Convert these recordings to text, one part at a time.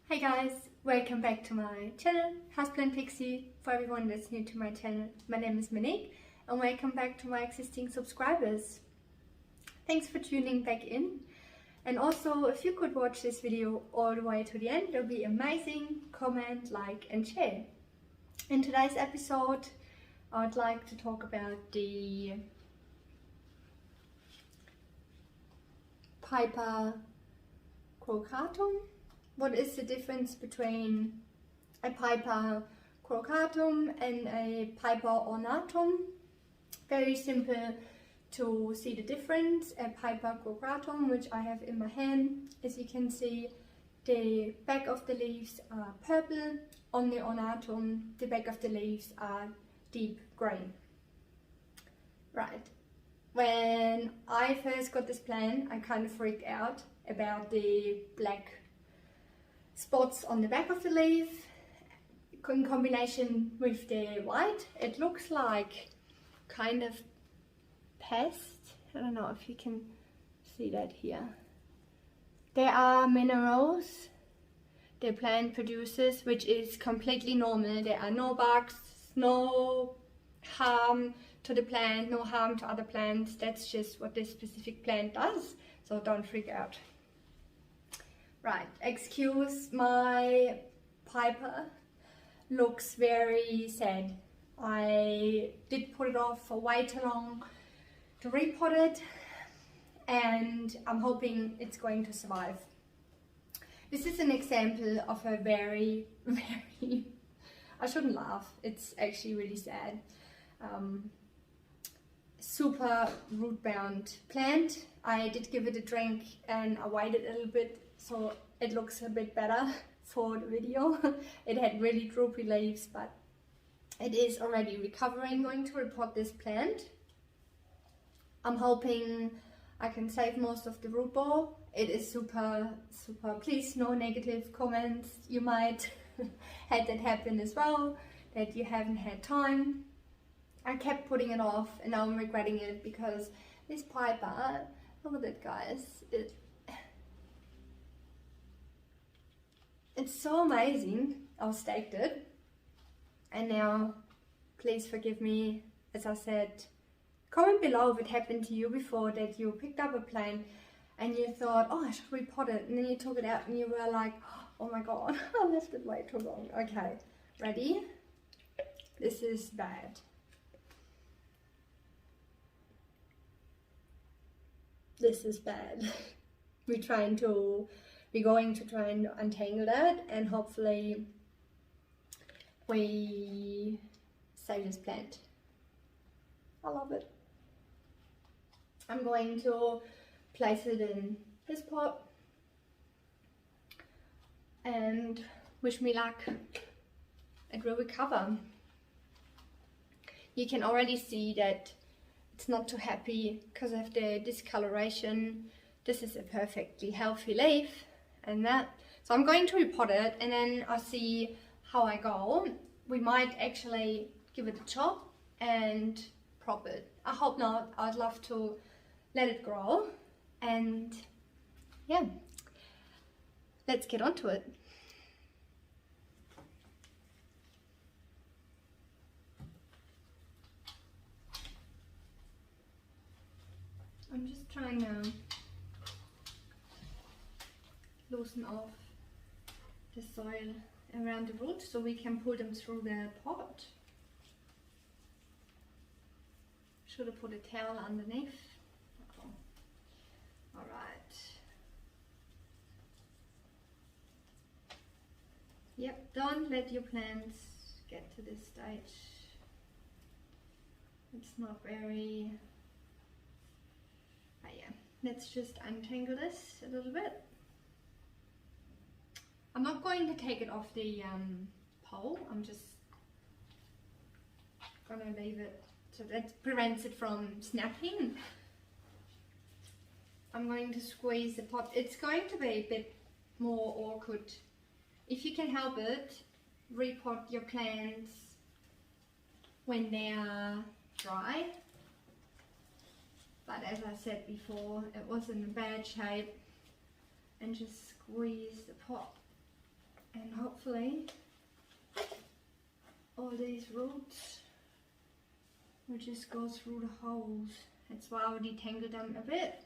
Hey guys, welcome back to my channel, Houseplantpixie. For everyone that's new to my channel, my name is Monique and welcome back to my existing subscribers. Thanks for tuning back in, and also if you could watch this video all the way to the end, it would be amazing. Comment, like and share. In today's episode I would like to talk about the Piper Crocatum. What is the difference between a Piper Crocatum and a Piper Ornatum? Very simple to see the difference. A Piper Crocatum, which I have in my hand, as you can see, the back of the leaves are purple. On the Ornatum, the back of the leaves are deep green. Right. When I first got this plant, I kind of freaked out about the black spots on the back of the leaf in combination with the white. It looks like kind of pest. I don't know if you can see that here. There are minerals the plant produces, which is completely normal. There are no bugs, no harm to the plant, no harm to other plants. That's just what this specific plant does, so don't freak out. Right, excuse my Piper, looks very sad. I did put it off for way too long to repot it, and I'm hoping it's going to survive. This is an example of a very, I shouldn't laugh, it's actually really sad, super root-bound plant. I did give it a drink and I waited a little bit so it looks a bit better for the video. It had really droopy leaves, but it is already recovering. I'm going to repot this plant. I'm hoping I can save most of the root ball. It is super. Please, no negative comments. You might had that happen as well, that you haven't had time. I kept putting it off and now I'm regretting it because this Piper, look at it guys, it's so amazing. I staked it, and now please forgive me. As I said, comment below if it happened to you before, that you picked up a plant and you thought, oh, I should repot it, and then you took it out and you were like, oh my god, I left it way too long. Okay, ready? This is bad. This is bad. We're going to try and untangle that, and hopefully we save this plant. I love it. I'm going to place it in this pot and wish me luck. It will recover. You can already see that it's not too happy because of the discoloration. This is a perfectly healthy leaf. And that, so I'm going to repot it and then I'll see how I go. We might actually give it a chop and prop it. I hope not. I'd love to let it grow, and yeah, let's get onto it. I'm just trying to loosen off the soil around the roots so we can pull them through the pot. Should have put a towel underneath. Oh. Alright. Yep, don't let your plants get to this stage. It's not very... Oh yeah, let's just untangle this a little bit. I'm not going to take it off the pole, I'm just gonna leave it so that prevents it from snapping. I'm going to squeeze the pot. It's going to be a bit more awkward. If you can help it, repot your plants when they are dry. But as I said before, it was in a bad shape, and just squeeze the pot And hopefully all these roots will just go through the holes. That's why I'll detangle them a bit.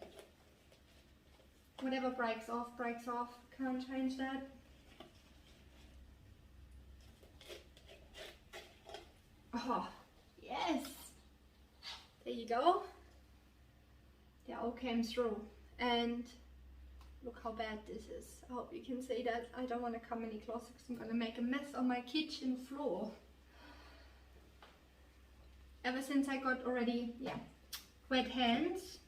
Whatever breaks off, can't change that. Oh, yes! There you go. They all came through. And look how bad this is. I hope you can see that. I don't want to come any closer because I'm going to make a mess on my kitchen floor. Ever since I got already, wet hands,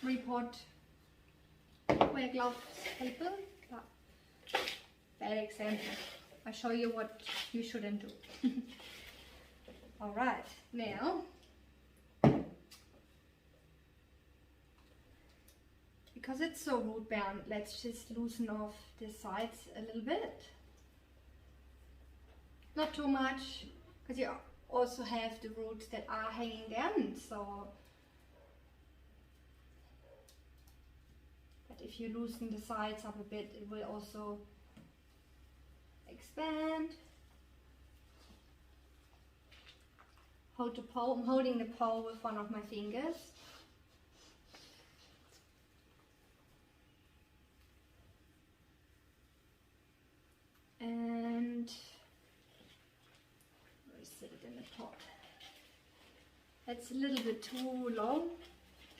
Repot, wear gloves, paper. Bad example. I'll show you what you shouldn't do. Alright, now, because it's so root bound, let's just loosen off the sides a little bit. Not too much, because you also have the roots that are hanging down, so. But if you loosen the sides up a bit, it will also expand. Hold the pole. I'm holding the pole with one of my fingers. And we sit it in the pot. That's a little bit too low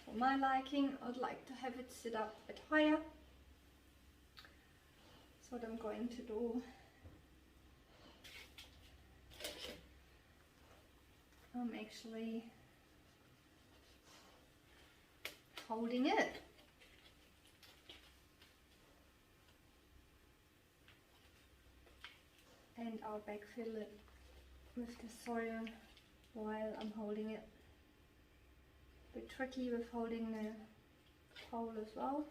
for my liking. I'd like to have it sit up a bit higher. That's what I'm going to do. I'm actually holding it. And I'll backfill it with the soil while I'm holding it. A bit tricky with holding the pole as well.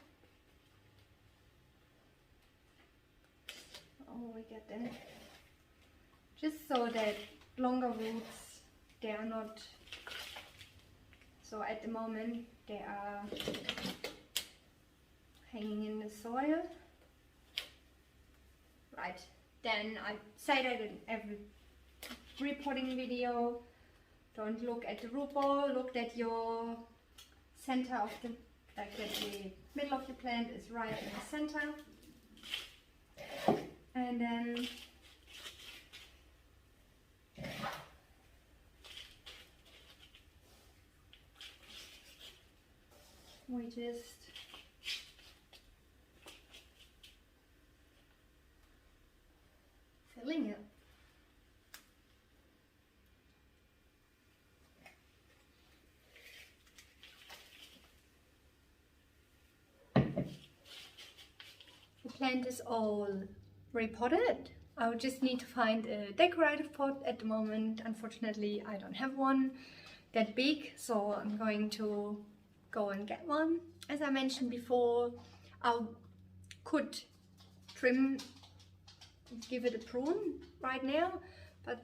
Oh, we get there. Just so that longer roots, they are not, so at the moment they are hanging in the soil. Right, then I say that in every repotting video. Don't look at the root ball, look at your center of the, like that the middle of the plant is right in the center. And then we just filling it. The plant is all repotted. I would just need to find a decorative pot. At the moment, unfortunately, I don't have one that big, so I'm going to go and get one. As I mentioned before, I could trim, give it a prune right now, but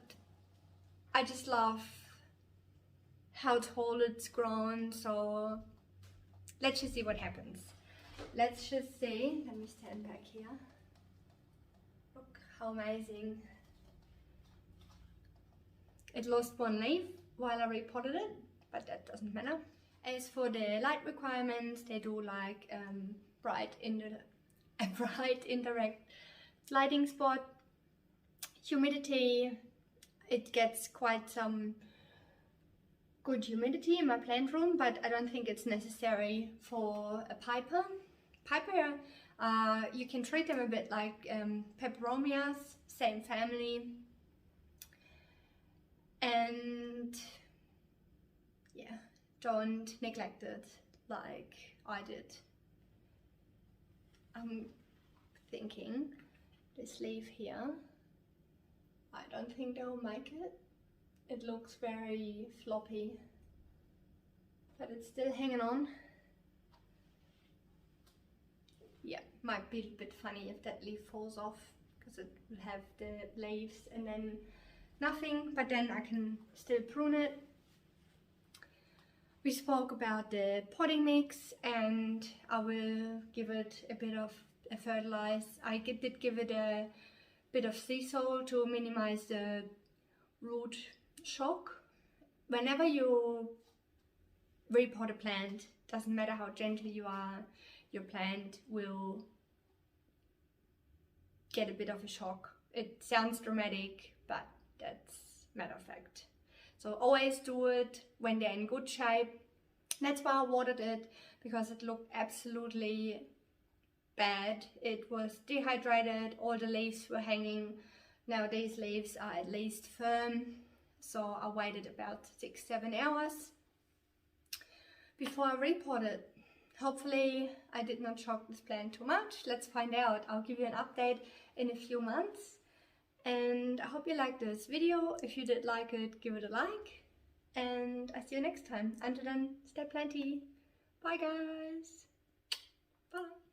I just love how tall it's grown, so let's just see what happens. Let's just see, let me stand back here. Look how amazing. It lost one leaf while I repotted it, but that doesn't matter. As for the light requirements, they do like bright indirect lighting spot. Humidity, it gets quite some good humidity in my plant room, but I don't think it's necessary for a Piper. Piper, you can treat them a bit like peperomias, same family. And yeah, don't neglect it like I did. I'm thinking this leaf here, I don't think they'll make it. It looks very floppy, but it's still hanging on. Yeah, might be a bit funny if that leaf falls off, because it will have the leaves and then nothing, but then I can still prune it. We spoke about the potting mix, and I will give it a bit of fertilize. I did give it a bit of sea salt to minimize the root shock. Whenever you repot a plant, doesn't matter how gentle you are, your plant will get a bit of a shock. It sounds dramatic, but that's matter of fact. So always do it when they're in good shape. That's why I watered it, because it looked absolutely bad. It was dehydrated, all the leaves were hanging. Now these leaves are at least firm, so I waited about 6-7 hours before I repotted. Hopefully I did not shock this plant too much. Let's find out. I'll give you an update in a few months. And I hope you liked this video. If you did like it, give it a like. And I see you next time. Until then, stay planty. Bye guys. Bye.